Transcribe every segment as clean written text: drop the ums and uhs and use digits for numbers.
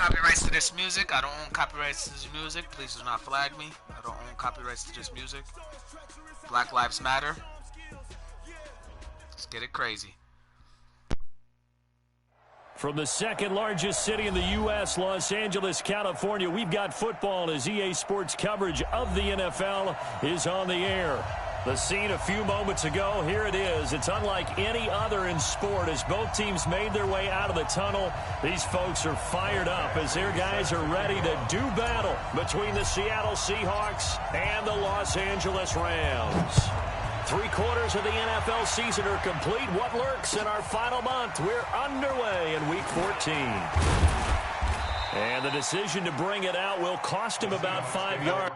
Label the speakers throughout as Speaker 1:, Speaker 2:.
Speaker 1: copyrights to this music. I don't own copyrights to this music. Please do not flag me. I don't own copyrights to this music. Black Lives Matter. Let's get it crazy.
Speaker 2: From the second largest city in the U.S., Los Angeles, California, we've got football as EA Sports coverage of the NFL is on the air. The scene a few moments ago, here it is. It's unlike any other in sport as both teams made their way out of the tunnel. These folks are fired up as their guys are ready to do battle between the Seattle Seahawks and the Los Angeles Rams. 3/4 of the NFL season are complete. What lurks in our final month? We're underway in Week 14. And the decision to bring it out will cost him about 5 yards.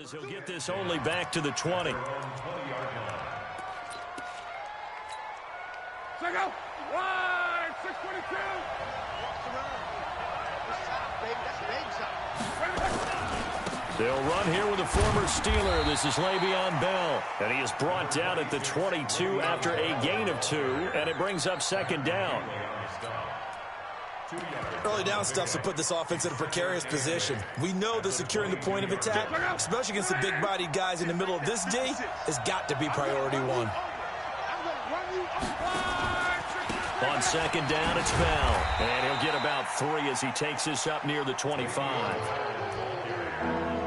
Speaker 2: As he'll get this only back to the 20.
Speaker 3: Check out. Wide, 622.
Speaker 2: They'll run here with a former Steeler. This is Le'Veon Bell. And he is brought down at the 22 after a gain of 2. And it brings up second down.
Speaker 4: Early down stuff to put this offense in a precarious position. We know that securing the point of attack, especially against the big-bodied guys in the middle of this D, has got to be priority one.
Speaker 2: On second down, it's Bell. And he'll get about 3 as he takes this up near the 25.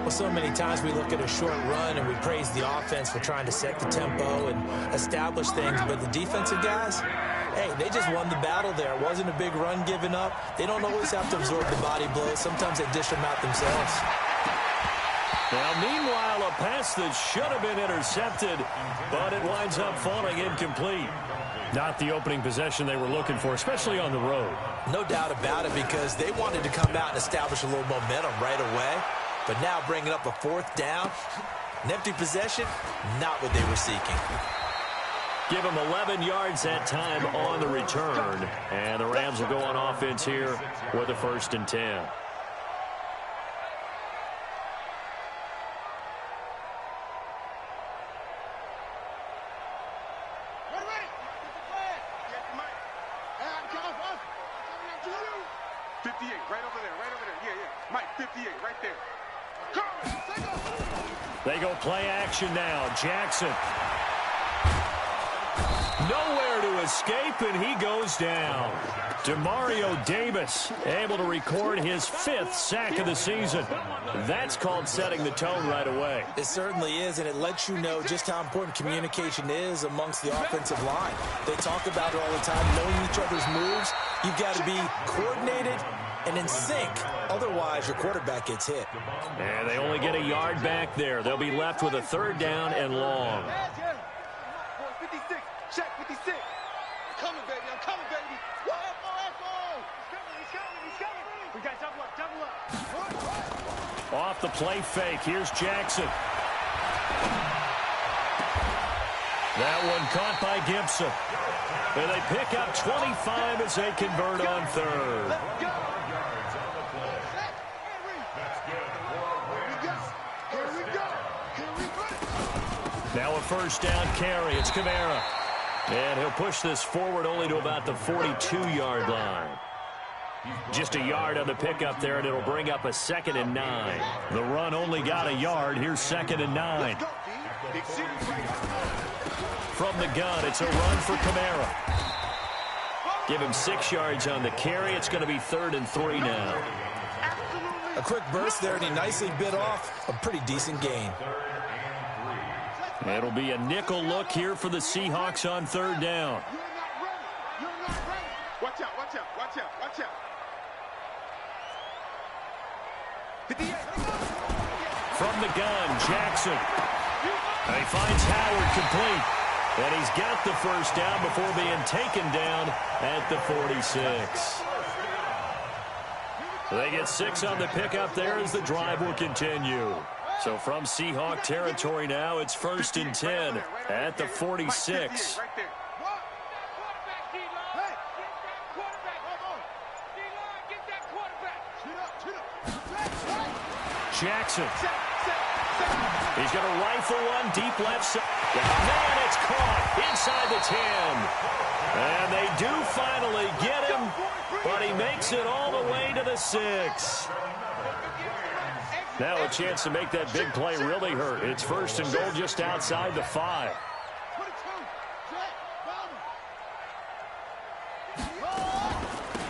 Speaker 4: Well, so many times we look at a short run and we praise the offense for trying to set the tempo and establish things, but the defensive guys, hey, they just won the battle there. It wasn't a big run given up. They don't always have to absorb the body blows. Sometimes they dish them out themselves.
Speaker 2: Now, meanwhile, a pass that should have been intercepted, but it winds up falling incomplete. Not the opening possession they were looking for, especially on the road.
Speaker 4: No doubt about it, because they wanted to come out and establish a little momentum right away. But now bringing up a 4th down, an empty possession, not what they were seeking.
Speaker 2: Give him 11 yards that time on the return. And the Rams will go on offense here with a 1st and 10. They go play action now. Jackson. Nowhere to escape, and he goes down. Demario Davis able to record his 5th sack of the season. That's called setting the tone right away.
Speaker 4: It certainly is, and it lets you know just how important communication is amongst the offensive line. They talk about it all the time, knowing each other's moves. You've got to be coordinated and in sync. Otherwise, your quarterback gets hit.
Speaker 2: And they only get a yard back there. They'll be left with a 3rd down and long.
Speaker 3: 56. Check 56. I'm coming, baby. I'm coming, baby. He's coming. We got double up.
Speaker 2: Off the play fake. Here's Jackson. That one caught by Gibson. And they pick up 25 as they convert on 3rd. Now a 1st down carry. It's Kamara. And he'll push this forward only to about the 42-yard line. Just a yard on the pickup there, and it'll bring up a 2nd and 9. The run only got a yard. Here's 2nd and 9. From the gun, it's a run for Kamara. Give him 6 yards on the carry. It's going to be 3rd and 3 now.
Speaker 4: A quick burst there, and he nicely bit off a pretty decent gain.
Speaker 2: It'll be a nickel look here for the Seahawks on 3rd down.
Speaker 3: Watch out.
Speaker 2: From the gun, Jackson. And he finds Howard complete. And he's got the first down before being taken down at the 46. They get 6 on the pickup there as the drive will continue. So from Seahawk territory now, it's 1st and 10 at the 46. Jackson. He's going to rifle one deep left side. Man, it's caught inside the 10. And they do finally get him, but he makes it all the way to the 6. Now a chance to make that big play really hurt. It's 1st and goal just outside the 5.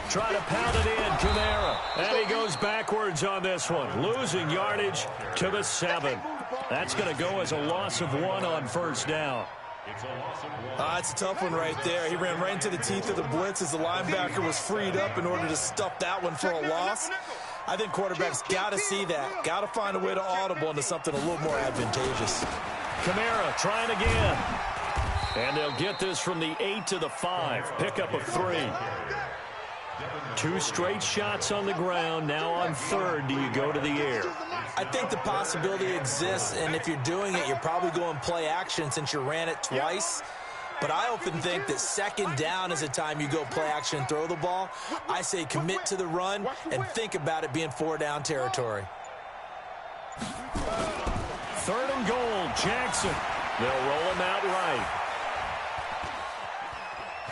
Speaker 2: Try to pound it in, Kamara. And he goes backwards on this one, losing yardage to the 7. That's going to go as a loss of 1 on 1st down.
Speaker 4: It's a tough one right there. He ran right into the teeth of the blitz as the linebacker was freed up in order to stuff that one for a loss. I think quarterbacks got to see that. Got to find a way to audible into something a little more advantageous.
Speaker 2: Kamara trying again. And they'll get this from the 8 to the 5. Pickup of 3. 2 straight shots on the ground. Now on 3rd, do you go to the air?
Speaker 4: I think the possibility exists, and if you're doing it, you're probably going play action since you ran it twice. But I often think that 2nd down is the time you go play action and throw the ball. I say commit to the run and think about it being 4-down territory.
Speaker 2: 3rd and goal, Jackson. They'll roll him out right.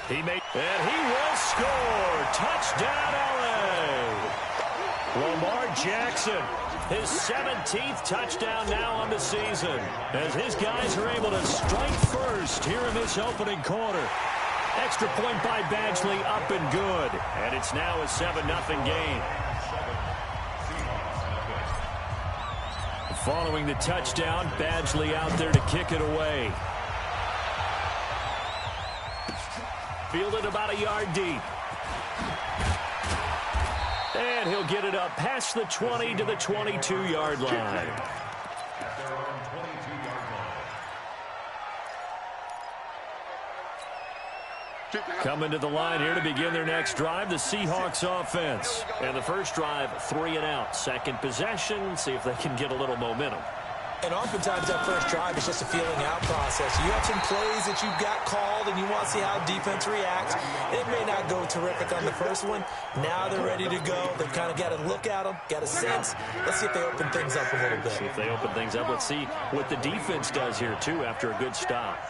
Speaker 2: And he will score. Touchdown, LA. Lamar Jackson, his 17th touchdown now on the season, as his guys are able to strike first here in this opening quarter. Extra point by Badgley, up and good. And it's now a 7-0 game. Following the touchdown, Badgley out there to kick it away. Fielded about a yard deep. And he'll get it up past the 20 to the 22-yard line. Coming to the line here to begin their next drive, the Seahawks offense. And the first drive, 3 and out. Second possession, see if they can get a little momentum.
Speaker 4: And oftentimes that first drive is just a feeling out process. You have some plays that you've got called and you want to see how defense reacts. It may not go terrific on the first one. Now they're ready to go. They've kind of got to look at them, got a sense. Let's see if they open things up a little bit.
Speaker 2: See if they open things up. Let's see what the defense does here, too, after a good stop.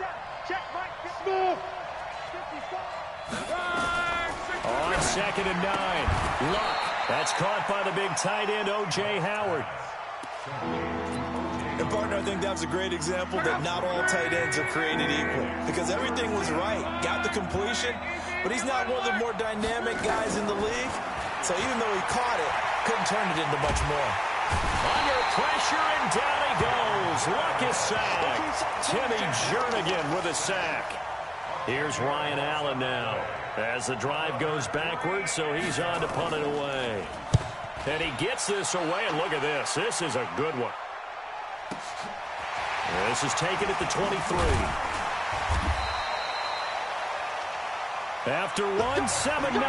Speaker 2: On 2nd and 9, Luck. That's caught by the big tight end, O.J. Howard.
Speaker 4: And, partner, I think that was a great example that not all tight ends are created equal, because everything was right. Got the completion, but he's not one of the more dynamic guys in the league. So even though he caught it, couldn't turn it into much more.
Speaker 2: Under pressure, and down he goes. Luck is sacked. Timmy Jernigan with a sack. Here's Ryan Allen now as the drive goes backwards, so he's on to punt it away. And he gets this away, and look at this. This is a good one. This is taken at the 23. After 1, 7-0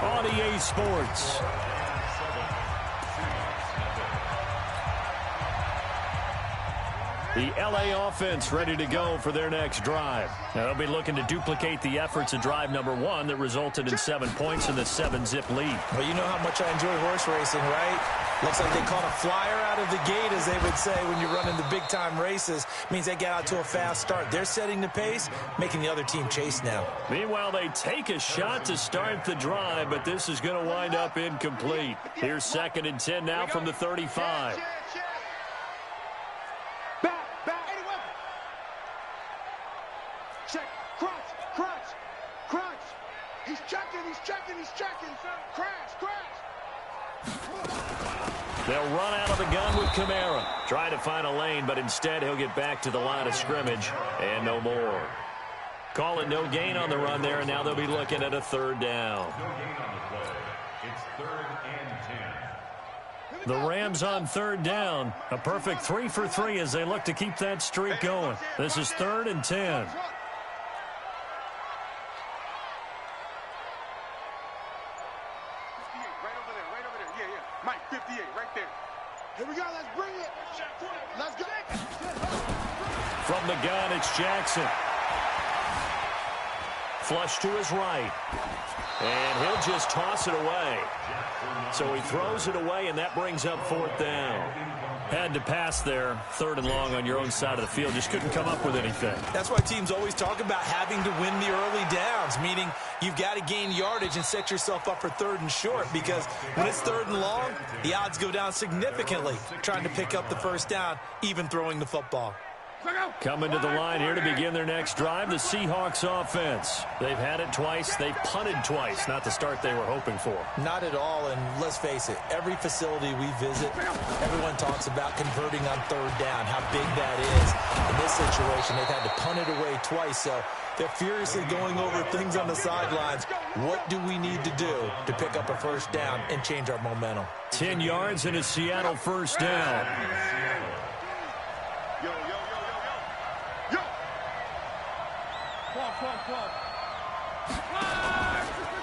Speaker 2: on EA Sports. The LA offense ready to go for their next drive. Now they'll be looking to duplicate the efforts of drive number 1 that resulted in 7 points in the 7-zip lead.
Speaker 4: Well, you know how much I enjoy horse racing, right? Looks like they caught a flyer out of the gate, as they would say when you're running the big-time races. Means they get out to a fast start. They're setting the pace, making the other team chase now.
Speaker 2: Meanwhile, they take a shot to start the drive, but this is going to wind up incomplete. Here's 2nd and 10 now from the 35.
Speaker 3: Check, crunch. He's checking. Crash.
Speaker 2: They'll run out of the gun with Kamara. Trying to find a lane, but instead he'll get back to the line of scrimmage and no more. Call it no gain on the run there, and now they'll be looking at a 3rd down.
Speaker 5: No gain on the play. It's 3rd and 10.
Speaker 2: The Rams on third down. A perfect 3 for 3 as they look to keep that streak going. This is 3rd and 10.
Speaker 3: Right over there, right over there. Yeah, yeah. Mike, 58, right there. Here we go, let's bring it. Let's go.
Speaker 2: From the gun, it's Jackson. Flush to his right. And he'll just toss it away. So he throws it away, and that brings up 4th down. Had to pass there, 3rd and long on your own side of the field. Just couldn't come up with anything.
Speaker 4: That's why teams always talk about having to win the early downs, meaning you've got to gain yardage and set yourself up for 3rd and short, because when it's 3rd and long, the odds go down significantly trying to pick up the 1st down, even throwing the football.
Speaker 2: Coming to the line here to begin their next drive, the Seahawks offense. They've had it twice. They've punted twice. Not the start they were hoping for.
Speaker 4: Not at all, and let's face it, every facility we visit, everyone talks about converting on 3rd down, how big that is. In this situation, they've had to punt it away twice, so they're furiously going over things on the sidelines. What do we need to do to pick up a 1st down and change our momentum?
Speaker 2: 10 yards and a Seattle 1st down.
Speaker 3: Yo, yo, yo, yo, yo. Yo. Come on.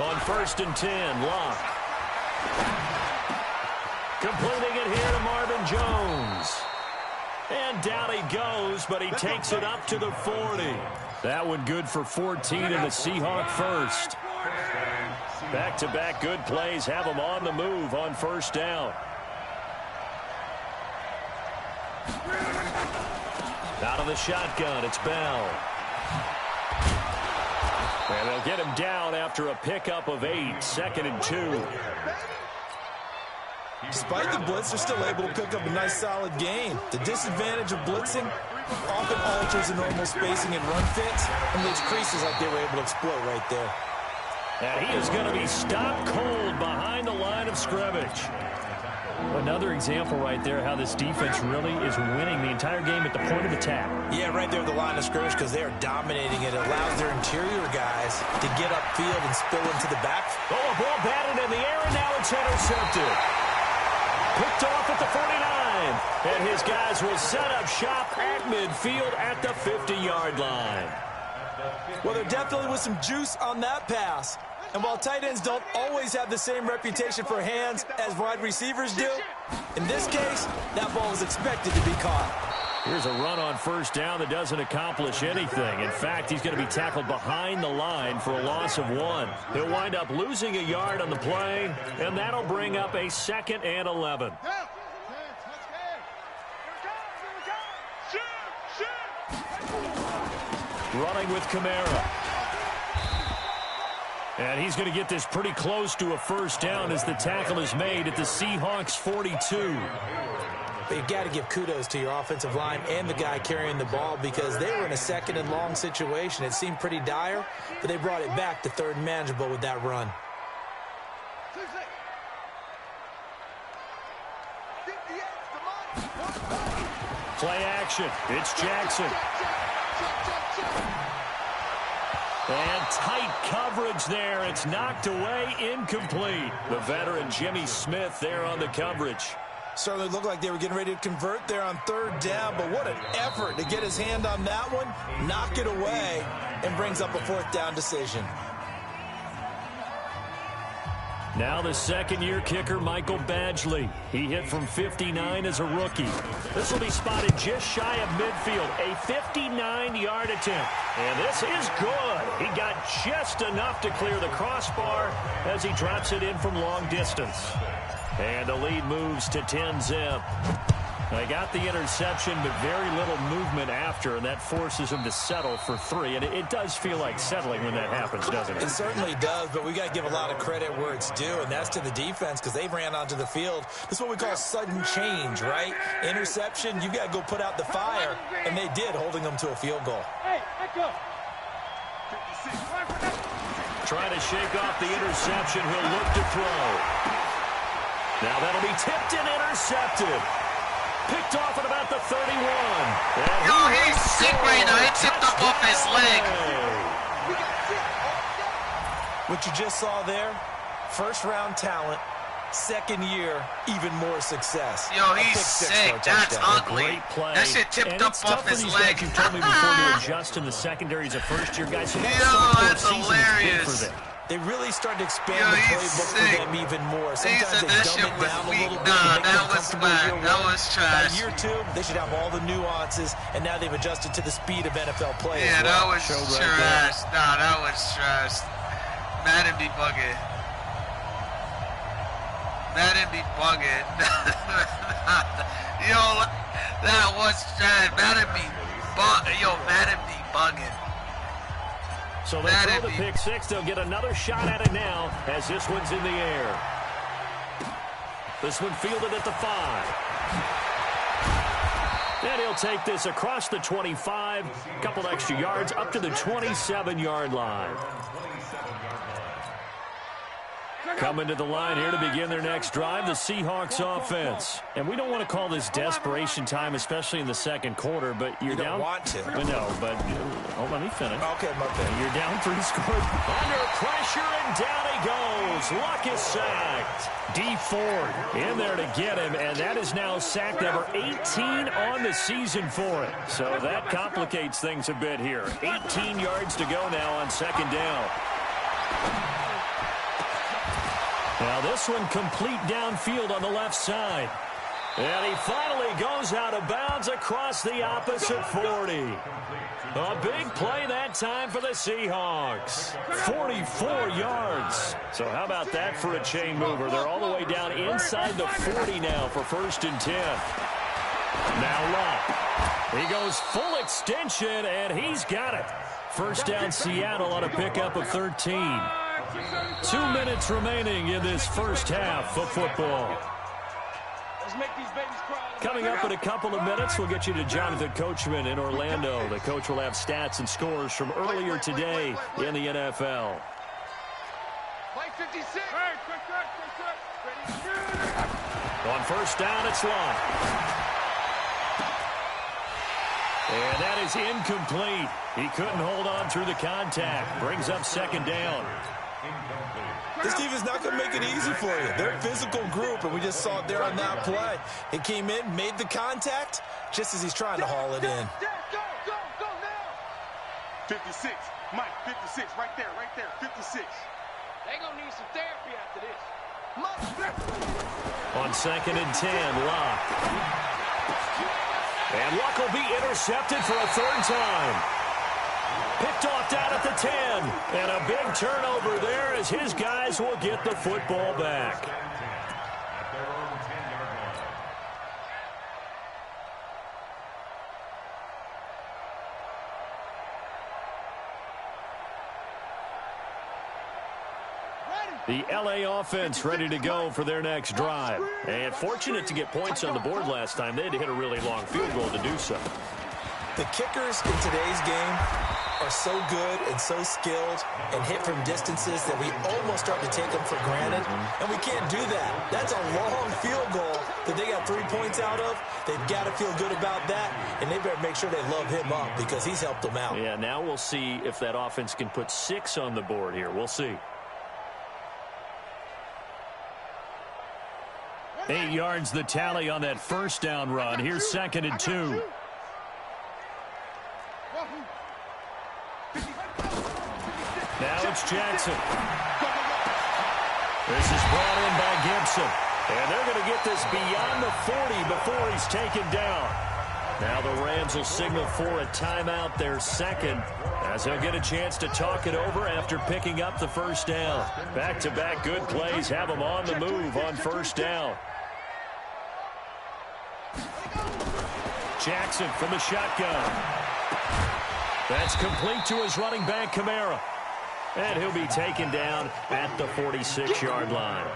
Speaker 2: On 1st and 10, Locke. Completing it here to Marvin Jones. And down he goes, but he takes it up to the 40. That one good for 14 in the Seahawk 1st. Back-to-back good plays have them on the move on 1st down. Out of the shotgun, it's Bell. And they'll get him down after a pickup of 8, 2nd and 2.
Speaker 4: Despite the blitz, they're still able to pick up a nice, solid gain. The disadvantage of blitzing often alters the normal spacing and run fits and leaves creases like they were able to exploit right there.
Speaker 2: And he is going to be stopped cold behind the line of scrimmage. Another example right there how this defense really is winning the entire game at the point of attack.
Speaker 4: Yeah, right there at the line of scrimmage because they are dominating it. It allows their interior guys to get upfield and spill into the back.
Speaker 2: Oh, a ball batted in the air, and now it's intercepted. Picked off at the 49. And his guys will set up shop at midfield at the 50-yard line.
Speaker 4: Well, there definitely was some juice on that pass. And while tight ends don't always have the same reputation for hands as wide receivers do, in this case, that ball was expected to be caught.
Speaker 2: Here's a run on 1st down that doesn't accomplish anything. In fact, he's going to be tackled behind the line for a loss of 1. He'll wind up losing a yard on the play, and that'll bring up a 2nd and 11. Running with Kamara. And he's going to get this pretty close to a 1st down as the tackle is made at the Seahawks 42.
Speaker 4: But you've got to give kudos to your offensive line and the guy carrying the ball because they were in a 2nd and long situation. It seemed pretty dire, but they brought it back to 3rd and manageable with that run.
Speaker 2: Play action. It's Jackson. And tight coverage there. It's knocked away, incomplete. The veteran Jimmy Smith there on the coverage.
Speaker 4: Certainly looked like they were getting ready to convert there on 3rd down, but what an effort to get his hand on that one, knock it away, and brings up a 4th down decision.
Speaker 2: Now the 2nd-year kicker, Michael Badgley. He hit from 59 as a rookie. This will be spotted just shy of midfield. A 59-yard attempt. And this is good. He got just enough to clear the crossbar as he drops it in from long distance. And the lead moves to 10-zip. They got the interception, but very little movement after, and that forces them to settle for 3. And it does feel like settling when that happens, doesn't it?
Speaker 4: It certainly does, but we got to give a lot of credit where it's due, and that's to the defense because they ran onto the field. This is what we call sudden change, right? Interception, you got to go put out the fire, and they did, holding them to a field goal.
Speaker 3: Hey, back up.
Speaker 2: Trying to shake off the interception. He'll look to throw. Now that'll be tipped and intercepted. Picked off at about the 31.
Speaker 1: Yo, he's sick right now. He tipped up off his leg.
Speaker 4: What you just saw there, 1st-round talent Second year, even more success.
Speaker 1: Yo, he's sick. That's ugly.
Speaker 2: Great play.
Speaker 1: That shit tipped up off his leg.
Speaker 2: You told me before to adjust in the secondary as a first-year guy. So
Speaker 1: that's hilarious.
Speaker 4: They really started to expand the playbook for them even more. Sometimes
Speaker 1: that shit was weak. Nah, that was whack. That was trash.
Speaker 4: By year 2, they should have all the nuances, and now they've adjusted to the speed of NFL play.
Speaker 1: Yeah, that was trash. Nah, that was trash. Madden be bugging. Madden be bugging. Yo, that was trash. Madden be bugging.
Speaker 2: So they throw the pick six. They'll get another shot at it now as this one's in the air. This one fielded at the 5. And he'll take this across the 25. A couple extra yards up to the 27-yard line. Coming to the line here to begin their next drive, the Seahawks offense. And we don't want to call this desperation time, especially in the second quarter, but you're down.
Speaker 4: You don't want to.
Speaker 2: No, but let me finish.
Speaker 4: Okay, my bad.
Speaker 2: You're down 3 scores. Under pressure, and down he goes. Luck is sacked. D Ford in there to get him, and that is now sack number 18 on the season for it. So that complicates things a bit here. 18 yards to go now on second down. Now this one complete downfield on the left side. And he finally goes out of bounds across the opposite 40. A big play that time for the Seahawks. 44 yards. So how about that for a chain mover? They're all the way down inside the 40 now for 1st and 10. Now Luck. He goes full extension, and he's got it. First down Seattle on a pickup of 13. 2 minutes remaining in this first half of football. Coming up in a couple of minutes, we'll get you to Jonathan Coachman in Orlando. The coach will have stats and scores from earlier today in the NFL. On first down, it's Luck. And that is incomplete. He couldn't hold on through the contact. Brings up second down.
Speaker 4: This team is not going to make it easy for you. They're a physical group, and we just saw it there on that play. He came in, made the contact, just as he's trying to haul it in.
Speaker 3: Go now. 56. Mike, 56. Right there, 56. They going to need some therapy after this.
Speaker 2: On 2nd and 10, Luck. And Luck will be intercepted for a 3rd time. Picked off down at the 10. And a big turnover there as his guys will get the football back. The LA offense ready to go for their next drive. And fortunate to get points on the board last time. They had to hit a really long field goal to do so.
Speaker 4: The kickers in today's game are so good and so skilled and hit from distances that we almost start to take them for granted. And we can't do that. That's a long field goal that they got 3 points out of. They've got to feel good about that, and they better make sure they love him up because he's helped them out.
Speaker 2: Yeah, now we'll see if that offense can put 6 on the board here. We'll see. 8 yards the tally on that first down run. Here's 2nd and 2. Now it's Jackson. This is brought in by Gibson. And they're going to get this beyond the 40 before he's taken down. Now the Rams will signal for a timeout, their second, as they'll get a chance to talk it over after picking up the first down. Back-to-back good plays have them on the move on first down. Jackson from the shotgun. That's complete to his running back, Kamara. And he'll be taken down at the 46-yard line.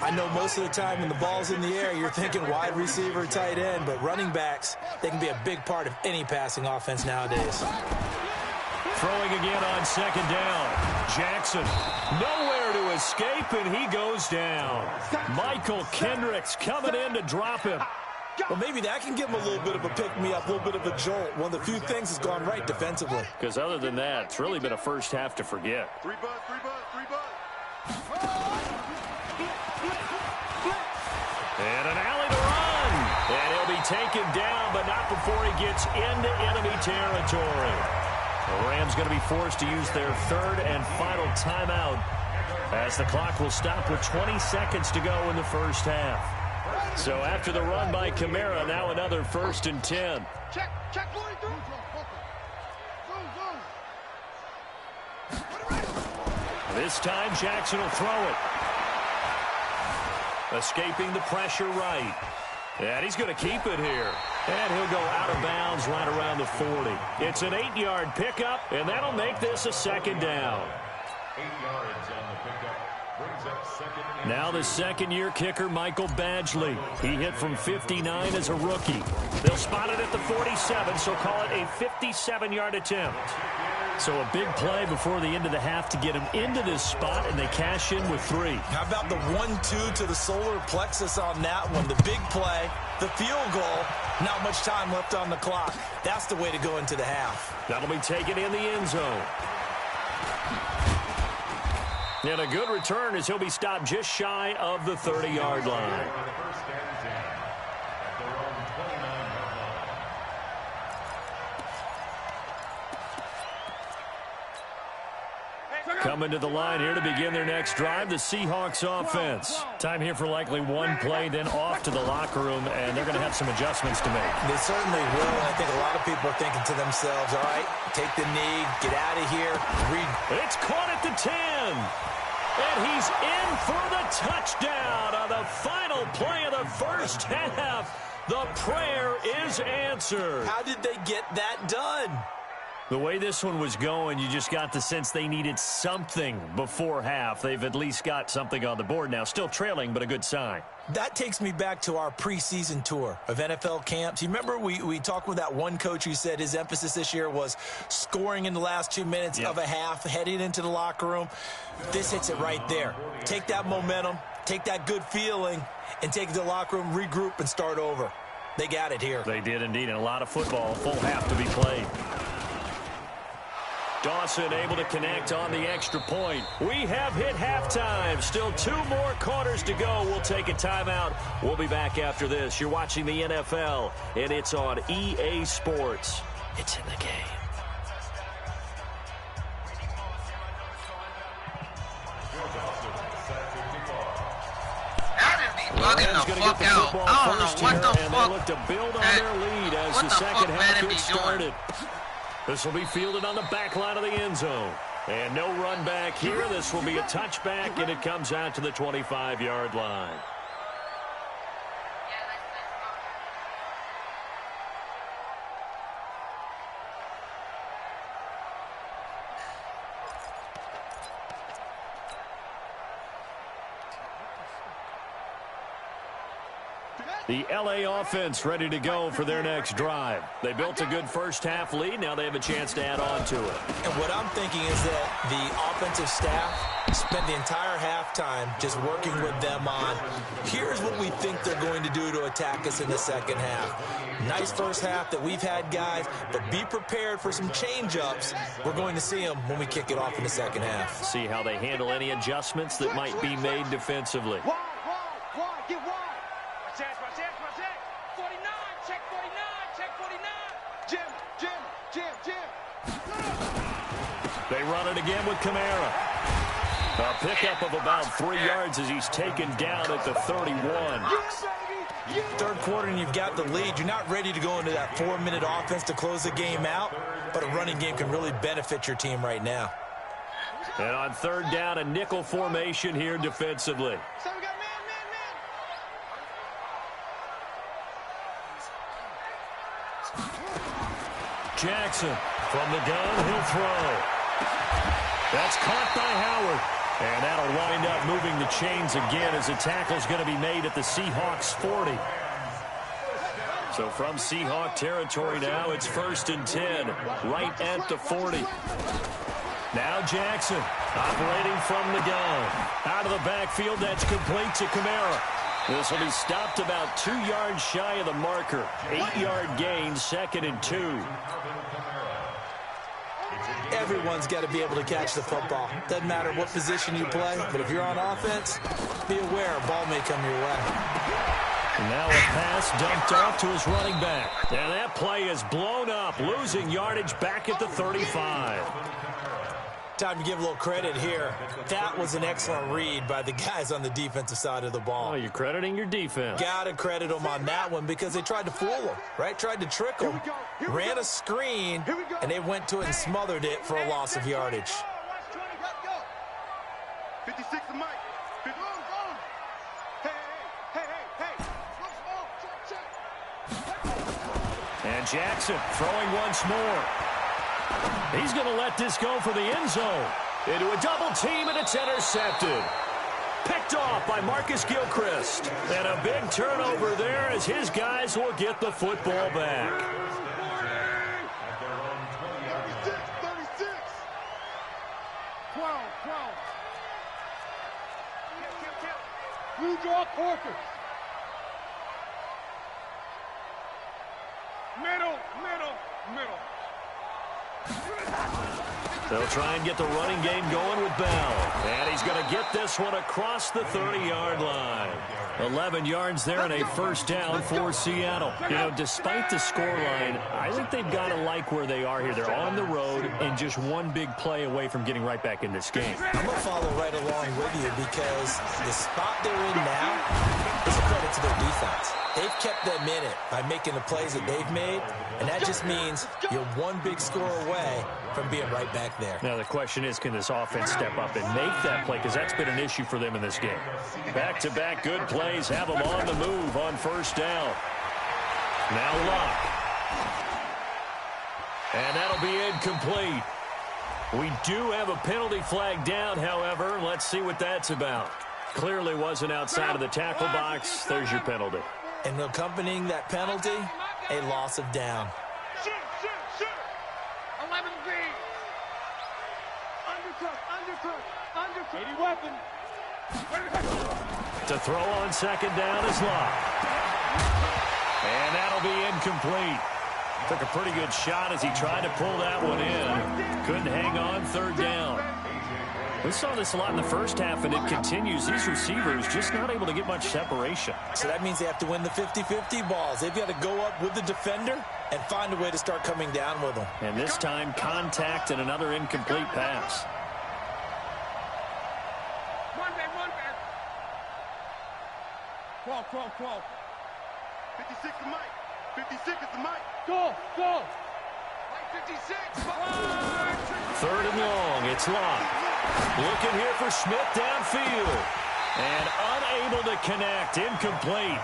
Speaker 4: I know most of the time when the ball's in the air, you're thinking wide receiver, tight end, but running backs, they can be a big part of any passing offense nowadays.
Speaker 2: Throwing again on second down. Jackson, nowhere to escape, and he goes down. Michael Kendricks coming in to drop him.
Speaker 4: Well, maybe that can give him a little bit of a pick-me-up, a little bit of a jolt. One of the few things that's gone right defensively.
Speaker 2: Because other than that, it's really been a first half to forget.
Speaker 3: 3 bucks.
Speaker 2: And an alley to run. And he'll be taken down, but not before he gets into enemy territory. The Rams going to be forced to use their third and final timeout as the clock will stop with 20 seconds to go in the first half. So after the run by Kamara, now another 1st and 10.
Speaker 3: Check 43.
Speaker 2: This time Jackson will throw it. Escaping the pressure right. And he's going to keep it here. And he'll go out of bounds right around the 40. It's an 8-yard pickup, and that'll make this a 2nd down.
Speaker 5: 8 yards on the pickup. Brings up 2nd.
Speaker 2: Now the second-year kicker, Michael Badgley. He hit from 59 as a rookie. They'll spot it at the 47, so call it a 57-yard attempt. So a big play before the end of the half to get him into this spot, and they cash in with 3.
Speaker 4: How about the 1-2 to the solar plexus on that one? The big play, the field goal, not much time left on the clock. That's the way to go into the half.
Speaker 2: That'll be taken in the end zone. And a good return as he'll be stopped just shy of the 30-yard line. Coming to the line here to begin their next drive, the Seahawks offense. Time here for likely one play, then off to the locker room, and they're going to have some adjustments to make.
Speaker 4: They certainly will, and I think a lot of people are thinking to themselves, all right, take the knee, get out of here, read.
Speaker 2: It's caught at the 10. And he's in for the touchdown on the final play of the first half. The prayer is answered.
Speaker 4: How did they get that done?
Speaker 2: The way this one was going, you just got the sense they needed something before half. They've at least got something on the board now. Still trailing, but a good sign.
Speaker 4: That takes me back to our preseason tour of NFL camps. You remember we talked with that one coach who said his emphasis this year was scoring in the last 2 minutes of a half, heading into the locker room. This hits it right there. Take that momentum, take that good feeling, and take it to the locker room, regroup, and start over. They got it here.
Speaker 2: They did indeed, and a lot of football, full half to be played. Dawson able to connect on the extra point. We have hit halftime. Still 2 more quarters to go. We'll take a timeout. We'll be back after this. You're watching the NFL, and it's on EA Sports. It's in the game.
Speaker 1: Bugging the fuck out. I don't know what the fuck.
Speaker 2: They look to build on their lead as the second half gets started. This will be fielded on the back line of the end zone. And no run back here. This will be a touchback, and it comes out to the 25-yard line. The LA offense ready to go for their next drive. They built a good first half lead. Now they have a chance to add on to it.
Speaker 4: And what I'm thinking is that the offensive staff spent the entire halftime just working with them on, here's what we think they're going to do to attack us in the second half. Nice first half that we've had, guys, but be prepared for some change-ups. We're going to see them when we kick it off in the second half.
Speaker 2: See how they handle any adjustments that might be made defensively.
Speaker 3: Wide, get wide. My check. 49, check 49. Jim.
Speaker 2: They run it again with Kamara. A pickup of about 3 yards as he's taken down at the 31.
Speaker 4: Third quarter and you've got the lead. You're not ready to go into that 4-minute offense to close the game out, but a running game can really benefit your team right now.
Speaker 2: And on third down, a nickel formation here defensively.
Speaker 3: So we got man.
Speaker 2: Jackson from the gun, he'll throw. That's caught by Howard. And that'll wind up moving the chains again as the tackle's going to be made at the Seahawks 40. So from Seahawk territory now, it's 1st and 10, right at the 40. Now Jackson operating from the gun. Out of the backfield, that's complete to Kamara. This will be stopped about 2 yards shy of the marker. 8-yard gain, 2nd and 2.
Speaker 4: Everyone's got to be able to catch the football. Doesn't matter what position you play, but if you're on offense, be aware a ball may come your way.
Speaker 2: And now a pass dumped off to his running back. And that play is blown up, losing yardage back at the 35.
Speaker 4: Time to give a little credit here. That was an excellent read by the guys on the defensive side of the ball.
Speaker 2: Oh, you're crediting your defense.
Speaker 4: Got to credit them on that one because they tried to fool them, right? Tried to trick them, ran a screen, and they went to it and smothered it for a loss of yardage.
Speaker 3: 56 to Mike.
Speaker 2: And Jackson throwing once more. He's going to let this go for the end zone. Into a double team, and it's intercepted. Picked off by Marcus Gilchrist. And a big turnover there as his guys will get the football back.
Speaker 3: 36. 12. Blue draw Corker. Middle.
Speaker 2: They'll try and get the running game going with Bell. And he's going to get this one across the 30-yard line. 11 yards there and a first down for Seattle. You know, despite the scoreline, I think they've got to like where they are here. They're on the road and just one big play away from getting right back in this game.
Speaker 4: I'm going to follow right along with you because the spot they're in now is a credit to their defense. They've kept them in it by making the plays that they've made, and that just means you're one big score away from being right back there.
Speaker 2: Now the question is, can this offense step up and make that play? Because that's been an issue for them in this game. Back-to-back good plays have them on the move on first down. Now Luck. And that'll be incomplete. We do have a penalty flag down, however. Let's see what that's about. Clearly wasn't outside of the tackle box. There's your penalty.
Speaker 4: And accompanying that penalty, a loss of down.
Speaker 3: Shoot. 11B. Undercut. 80 weapon.
Speaker 2: To throw on second down is Luck. And that'll be incomplete. Took a pretty good shot as he tried to pull that one in. Couldn't hang on, third down. We saw this a lot in the first half, and it continues. These receivers just not able to get much separation.
Speaker 4: So that means they have to win the 50-50 balls. They've got to go up with the defender and find a way to start coming down with them.
Speaker 2: And this time, contact and another incomplete pass.
Speaker 3: One back. 12. 56 to Mike. 56 is to Mike. Go. Mike 56.
Speaker 2: Third and long. It's Locke. Looking here for Smith downfield. And unable to connect. Incomplete.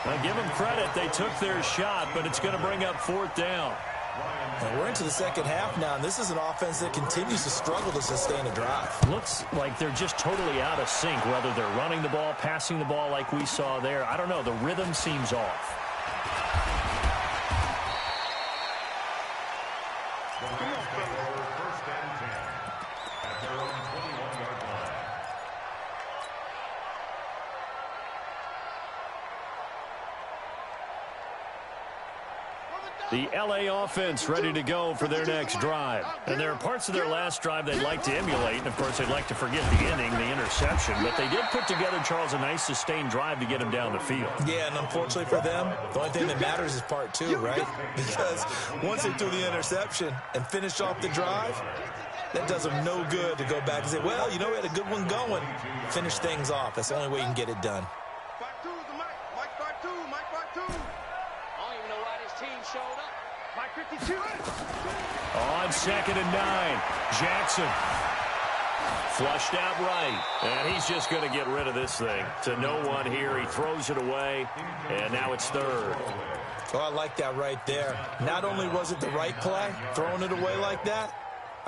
Speaker 2: Now, give them credit. They took their shot, but it's going to bring up fourth down.
Speaker 4: And we're into the second half now, and this is an offense that continues to struggle to sustain a drive.
Speaker 2: Looks like they're just totally out of sync, whether they're running the ball, passing the ball like we saw there. I don't know. The rhythm seems off.
Speaker 5: First and 10 at their own 21-yard line.
Speaker 2: The LA offense ready to go for their next drive. And there are parts of their last drive they'd like to emulate. And, of course, they'd like to forget the inning, the interception. But they did put together, Charles, a nice sustained drive to get him down the field.
Speaker 4: Yeah, and unfortunately for them, the only thing that matters is part two, right? Because once they threw the interception and finished off the drive, that does them no good to go back and say, well, you know, we had a good one going. Finish things off. That's the only way you can get it done.
Speaker 3: 5-2 is the Mike. Mike 5-2. I don't even know why this team showed up. Mike 52.
Speaker 2: On 2nd and 9, Jackson. Flushed out right. And he's just going to get rid of this thing. To no one here. He throws it away. And now it's third.
Speaker 4: Oh, I like that right there. Not only was it the right play, throwing it away like that,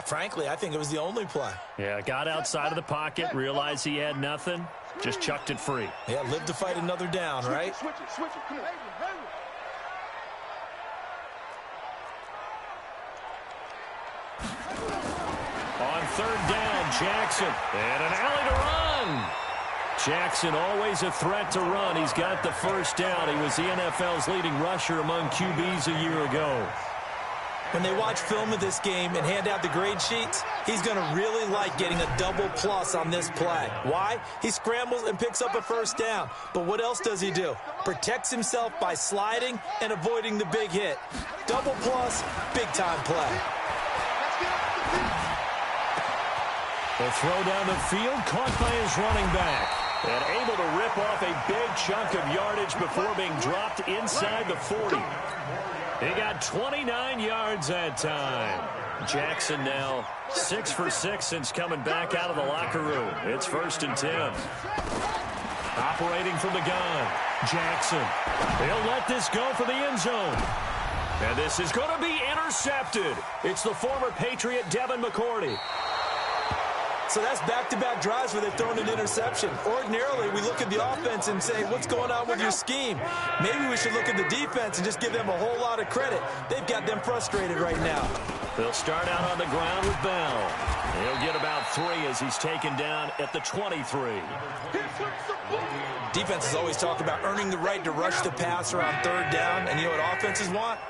Speaker 4: frankly, I think it was the only play.
Speaker 2: Yeah, got outside of the pocket, realized he had nothing, just chucked it free.
Speaker 4: Yeah, live to fight another down, right?
Speaker 3: Switch it. Come on.
Speaker 2: On third down, Jackson. And an alley to run. Jackson always a threat to run. He's got the first down. He was the NFL's leading rusher among QBs a year ago.
Speaker 4: When they watch film of this game and hand out the grade sheets, he's going to really like getting a double plus on this play. Why? He scrambles and picks up a first down. But what else does he do? Protects himself by sliding and avoiding the big hit. Double plus, big-time play.
Speaker 2: The throw down the field, caught by his running back. And able to rip off a big chunk of yardage before being dropped inside the 40. He got 29 yards that time. Jackson now 6 for 6 since coming back out of the locker room. It's 1st and 10. Operating from the gun, Jackson. He'll let this go for the end zone. And this is going to be intercepted. It's the former Patriot Devin McCourty.
Speaker 4: So that's back-to-back drives where they've thrown an interception. Ordinarily, we look at the offense and say, what's going on with your scheme? Maybe we should look at the defense and just give them a whole lot of credit. They've got them frustrated right now.
Speaker 2: They'll start out on the ground with Bell. He'll get about 3 as he's taken down at the 23.
Speaker 4: Defenses always talk about earning the right to rush the passer on 3rd down. And you know what offenses want?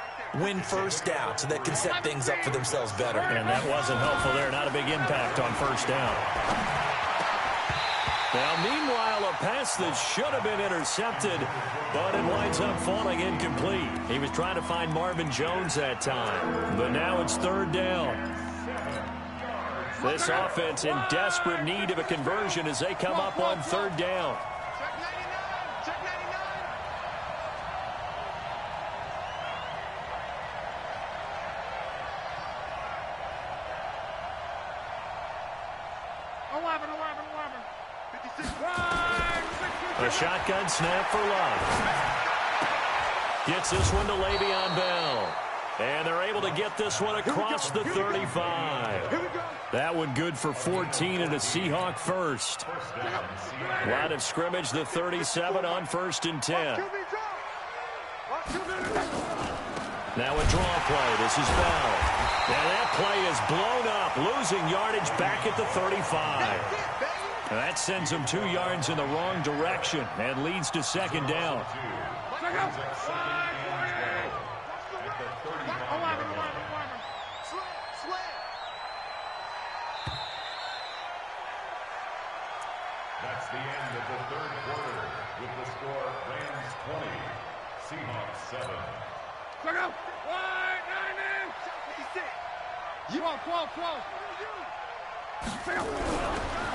Speaker 4: Win 1st down so they can set things up for themselves better.
Speaker 2: And that wasn't helpful there. Not a big impact on 1st down. Now, meanwhile, a pass that should have been intercepted, but it winds up falling incomplete. He was trying to find Marvin Jones that time, but now it's 3rd down. This offense in desperate need of a conversion as they come up on 3rd down. A shotgun snap for Love. Gets this one to Le'Veon Bell. And they're able to get this one across the 35. That one good for 14 and a Seahawk first. Line of scrimmage, the 37 on 1st and 10. Now a draw play. This is Bell. Now that play is blown up, losing yardage back at the 35. That sends him 2 yards in the wrong direction and leads to 2nd down.
Speaker 5: That's the end of the 3rd quarter with the score Rams 20, Seahawks 7.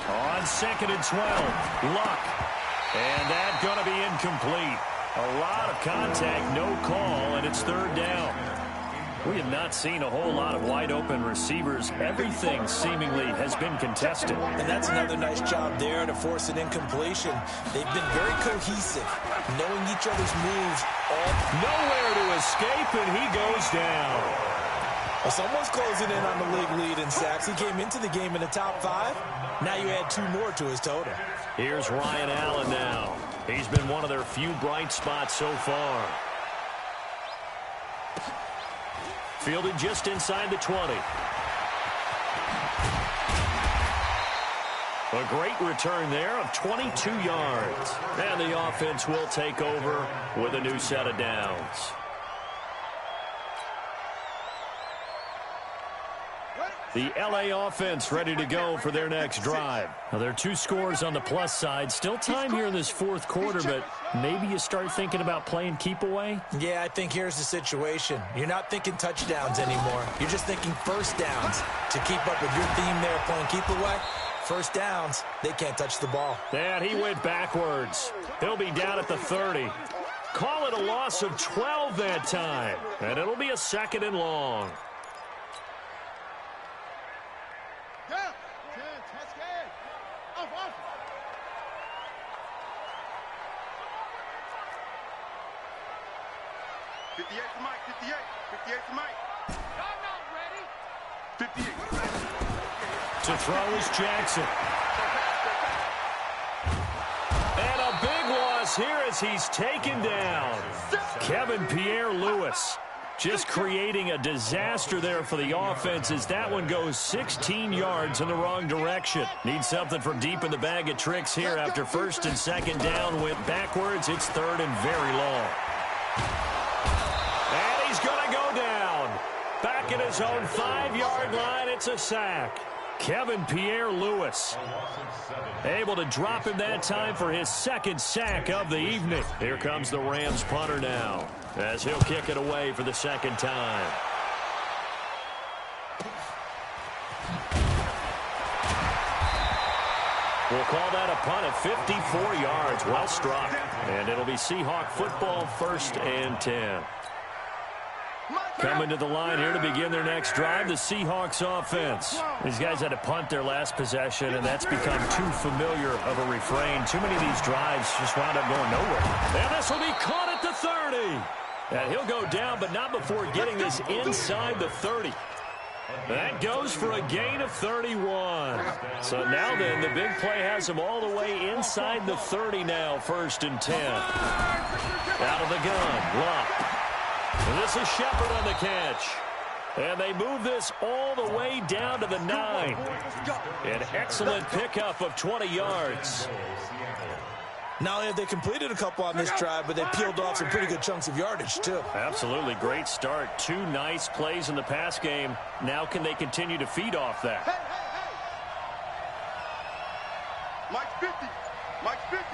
Speaker 2: On 2nd and 12, Luck. And that's going to be incomplete. A lot of contact, no call, and it's 3rd down. We have not seen a whole lot of wide-open receivers. Everything seemingly has been contested.
Speaker 4: And that's another nice job there to force an incompletion. They've been very cohesive, knowing each other's moves.
Speaker 2: Nowhere to escape, and he goes down.
Speaker 4: Well, someone's closing in on the league lead in sacks. He came into the game in the top 5. Now you add 2 more to his total.
Speaker 2: Here's Ryan Allen now. He's been one of their few bright spots so far. Fielded just inside the 20. A great return there of 22 yards. And the offense will take over with a new set of downs. The LA offense ready to go for their next drive. Now, there are 2 scores on the plus side. Still time here in this 4th quarter, but maybe you start thinking about playing keep away?
Speaker 4: Yeah, I think here's the situation. You're not thinking touchdowns anymore. You're just thinking 1st downs. To keep up with your theme there playing keep away, 1st downs, they can't touch the ball.
Speaker 2: And he went backwards. He'll be down at the 30. Call it a loss of 12 that time. And it'll be a 2nd and long. To throw is Jackson. And a big loss here as he's taken down. Kevin Pierre-Louis just creating a disaster there for the offense as that one goes 16 yards in the wrong direction. Need something from deep in the bag of tricks here after 1st and 2nd down went backwards. It's 3rd and very long. And he's going to go down. Back at his own 5-yard line, it's a sack. Kevin Pierre-Louis able to drop him that time for his second sack of the evening. Here comes the Rams punter now, as he'll kick it away for the second time. We'll call that a punt at 54 yards. Well struck. And it'll be Seahawk football, 1st and 10. Coming to the line here to begin their next drive, the Seahawks offense. These guys had to punt their last possession, and that's become too familiar of a refrain. Too many of these drives just wound up going nowhere. And this will be caught at the 30. And he'll go down, but not before getting this inside the 30. That goes for a gain of 31. So now then, the big play has him all the way inside the 30 now, 1st and 10. Out of the gun, Luck. And this is Shepard on the catch. And they move this all the way down to the 9. An excellent pickup of 20 yards.
Speaker 4: Not only have they completed a couple on this drive, but they peeled off some pretty good chunks of yardage, too.
Speaker 2: Absolutely. Great start. 2 nice plays in the pass game. Now can they continue to feed off that?
Speaker 3: Hey, hey, hey. Mike 50. Mike 50.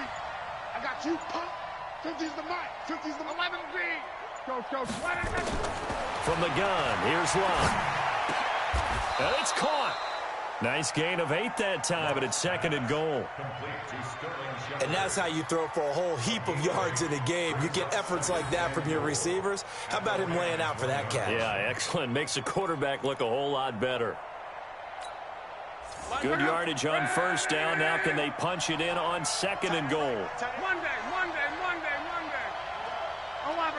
Speaker 3: I got you, pump. 50's the Mike. 50's the 11 green. Go.
Speaker 2: From the gun, here's Love. And it's caught. Nice gain of 8 that time, but it's 2nd and goal.
Speaker 4: And that's how you throw for a whole heap of yards in a game. You get efforts like that from your receivers. How about him laying out for that catch?
Speaker 2: Yeah, excellent. Makes the quarterback look a whole lot better. Good yardage on 1st down. Now can they punch it in on 2nd and goal?
Speaker 3: Monday. 11.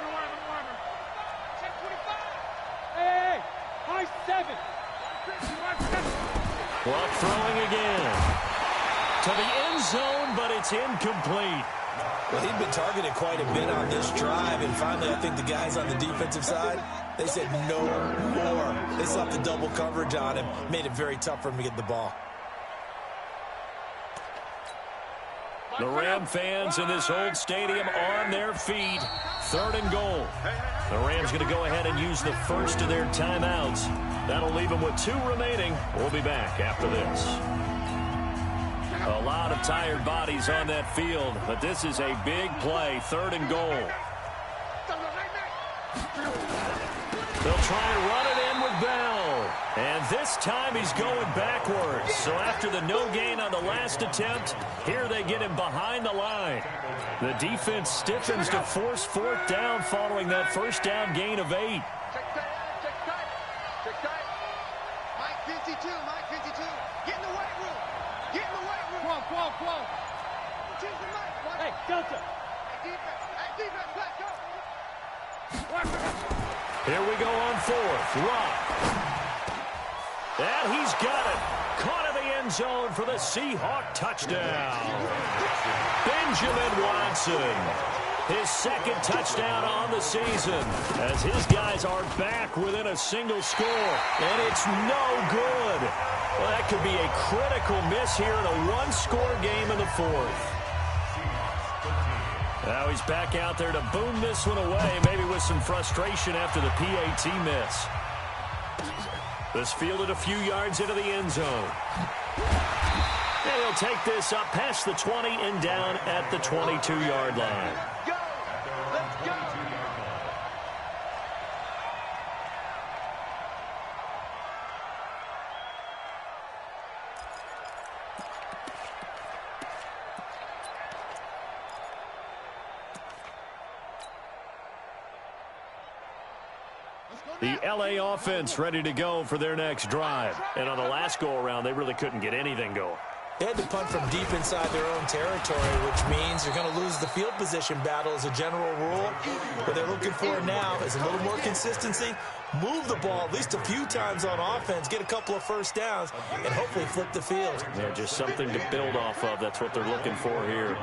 Speaker 3: Check 25. Hey, high 7.
Speaker 2: Clock throwing again. To the end zone, but it's incomplete.
Speaker 4: Well, he'd been targeted quite a bit on this drive, and finally I think the guys on the defensive side, they said no more. They slapped the double coverage on him, made it very tough for him to get the ball.
Speaker 2: The Ram fans in this old stadium on their feet. 3rd and goal. The Rams going to go ahead and use the first of their timeouts. That'll leave them with 2 remaining. We'll be back after this. A lot of tired bodies on that field, but this is a big play. 3rd and goal. They'll try and run it in with Bell. And this time he's going backwards. So after the no gain on the last attempt, here they get him behind the line. The defense stiffens to force 4th down following that 1st down gain of 8.
Speaker 3: Check tight. Mike 52. Get in the weight room. Come on. Choose the mic. Hey, Delta. Hey, defense, let's go.
Speaker 2: Here we go on 4th. Rock. And he's got it. Caught in the end zone for the Seahawk touchdown. Benjamin Watson. His 2nd touchdown on the season as his guys are back within a single score. And it's no good. Well, that could be a critical miss here in a 1-score game in the 4th. Now he's back out there to boom this one away, maybe with some frustration after the PAT miss. This fielded a few yards into the end zone. And he'll take this up past the 20 and down at the 22-yard line.
Speaker 3: Let's go.
Speaker 2: The LA offense ready to go for their next drive. And on the last go-around, they really couldn't get anything going.
Speaker 4: They had to punt from deep inside their own territory, which means you're going to lose the field position battle as a general rule. What they're looking for now is a little more consistency, move the ball at least a few times on offense, get a couple of 1st downs, and hopefully flip the field.
Speaker 2: Yeah, just something to build off of. That's what they're looking for here.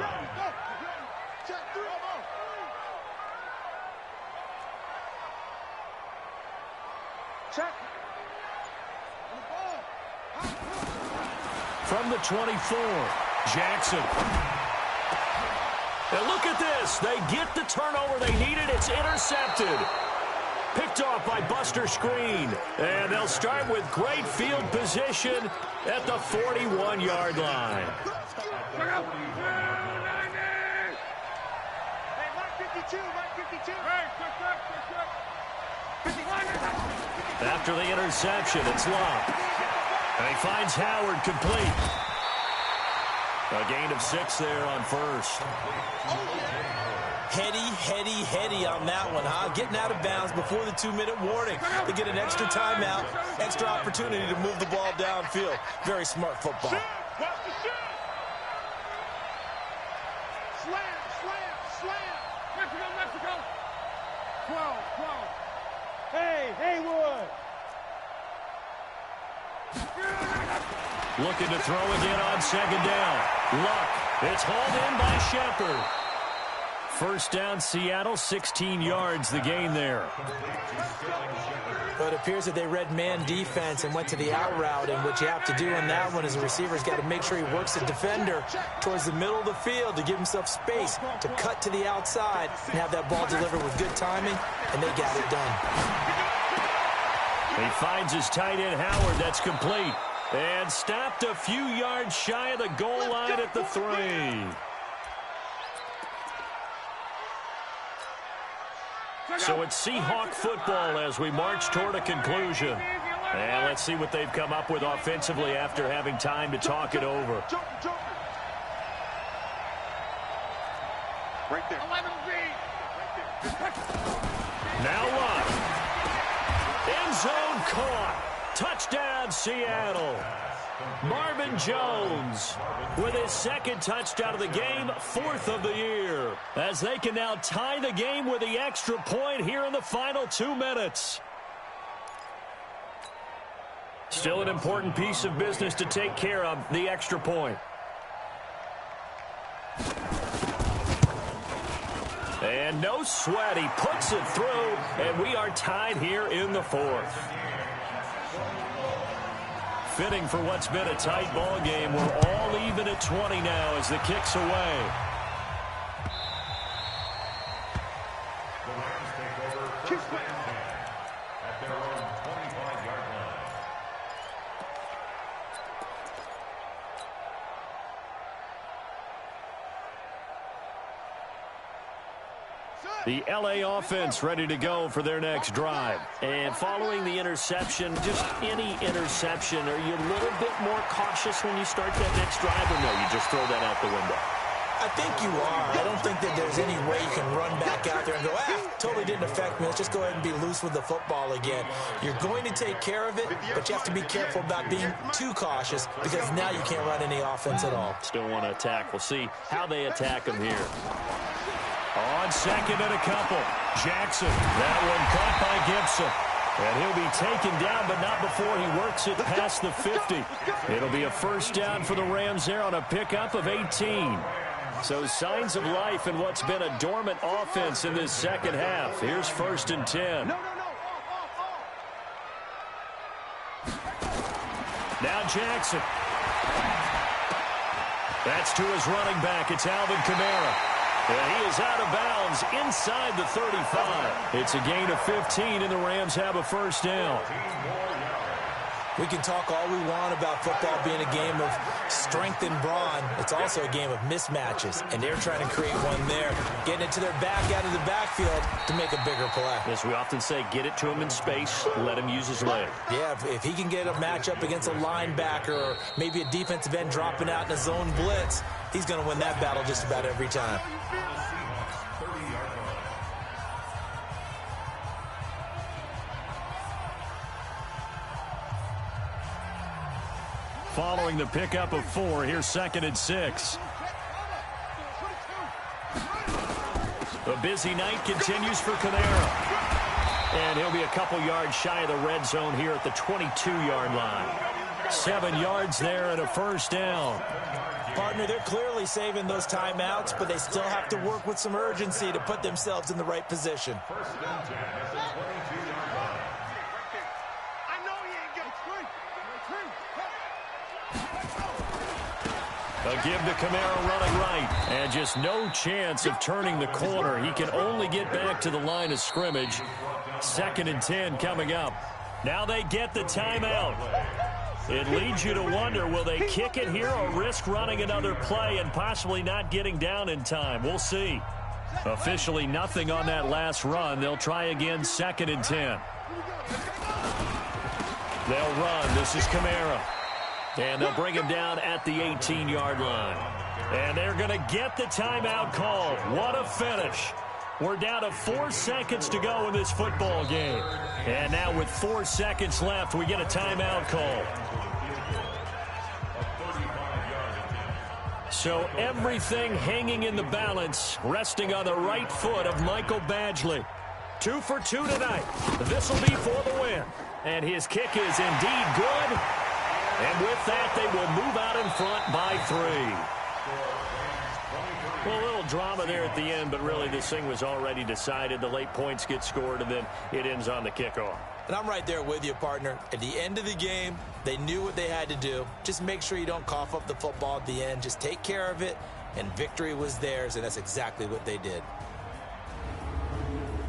Speaker 3: Check.
Speaker 2: From the 24, Jackson. And look at this. They get the turnover they needed. It's intercepted. Picked off by Buster Screen. And they'll start with great field position at the 41-yard line.
Speaker 3: Hey, Mike 52, Mike 52.
Speaker 2: After the interception, it's Locke. And he finds Howard complete. A gain of 6 there on first.
Speaker 4: Heady on that one, huh? Getting out of bounds before the 2-minute warning. They get an extra timeout, extra opportunity to move the ball downfield. Very smart football.
Speaker 3: Slam. Mexico. 12. Hey, Haywood.
Speaker 2: Looking to throw again on second down. Luck. It's hauled in by Shepard. First down, Seattle, 16 yards, the gain there.
Speaker 4: Well, it appears that they read man defense and went to the out route, and what you have to do on that one is the receiver's got to make sure he works the defender towards the middle of the field to give himself space to cut to the outside and have that ball delivered with good timing, and they got it done.
Speaker 2: He finds his tight end, Howard. That's complete. And stopped a few yards shy of the goal line at the 3. So it's Seahawk football as we march toward a conclusion. And let's see what they've come up with offensively after having time to talk it over.
Speaker 3: Right there. 11B.
Speaker 2: Now Luck. End zone caught. Touchdown, Seattle. Marvin Jones with his second touchdown of the game, 4th of the year, as they can now tie the game with the extra point here in the final 2 minutes. Still an important piece of business to take care of, the extra point. And no sweat, he puts it through, and we are tied here in the 4th. Fitting for what's been a tight ball game. We're all even at 20 now as the kick's away.
Speaker 5: The Rams take over first and 10 at their own 25-yard line.
Speaker 2: The LA offense ready to go for their next drive. And following the interception, just any interception, are you a little bit more cautious when you start that next drive, or no, you just throw that out the window?
Speaker 4: I think you are. I don't think that there's any way you can run back out there and go, totally didn't affect me. Let's just go ahead and be loose with the football again. You're going to take care of it, but you have to be careful about being too cautious because now you can't run any offense at all.
Speaker 2: Still want to attack. We'll see how they attack them here. On second and a couple. Jackson. That one caught by Gibson. And he'll be taken down, but not before he works it past the 50. It'll be a first down for the Rams there on a pickup of 18. So signs of life in what's been a dormant offense in this second half. Here's 1st and 10. Now Jackson. That's to his running back. It's Alvin Kamara. And he is out of bounds inside the 35. It's a gain of 15, and the Rams have a first down.
Speaker 4: We can talk all we want about football being a game of strength and brawn. It's also a game of mismatches, and they're trying to create one there, getting it to their back out of the backfield to make a bigger play.
Speaker 2: As we often say, get it to him in space, let him use his leg.
Speaker 4: Yeah, if he can get a matchup against a linebacker or maybe a defensive end dropping out in a zone blitz, he's going to win that battle just about every time.
Speaker 2: Following the pickup of 4, here's 2nd and 6. The busy night continues for Kamara. And he'll be a couple yards shy of the red zone here at the 22-yard line. 7 yards there and a first down.
Speaker 4: Partner, they're clearly saving those timeouts, but they still have to work with some urgency to put themselves in the right position.
Speaker 5: First and 10 at the 22-yard line.
Speaker 3: I know he ain't getting straight.
Speaker 2: A give to Kamara running right. And just no chance of turning the corner. He can only get back to the line of scrimmage. 2nd and 10 coming up. Now they get the timeout. It leads you to wonder, will they kick it here or risk running another play and possibly not getting down in time? We'll see. Officially nothing on that last run. They'll try again, 2nd and 10. They'll run. This is Kamara. And they'll bring him down at the 18-yard line. And they're going to get the timeout called. What a finish. We're down to 4 seconds to go in this football game. And now with 4 seconds left, we get a timeout call. So everything hanging in the balance, resting on the right foot of Michael Badgley. 2 for 2 tonight. This will be for the win. And his kick is indeed good. And with that, they will move out in front by 3. Well, a little drama there at the end, but really this thing was already decided. The late points get scored, and then it ends on the kickoff.
Speaker 4: And I'm right there with you, partner. At the end of the game, they knew what they had to do. Just make sure you don't cough up the football at the end. Just take care of it, and victory was theirs, and that's exactly what they did.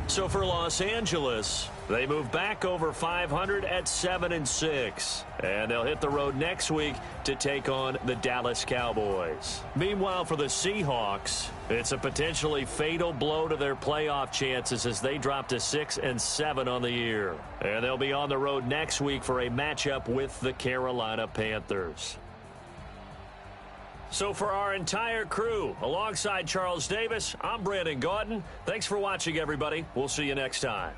Speaker 2: So for Los Angeles, they move back over 500 at 7-6. And they'll hit the road next week to take on the Dallas Cowboys. Meanwhile, for the Seahawks, it's a potentially fatal blow to their playoff chances as they drop to 6-7 on the year. And they'll be on the road next week for a matchup with the Carolina Panthers. So for our entire crew, alongside Charles Davis, I'm Brandon Gaudin. Thanks for watching, everybody. We'll see you next time.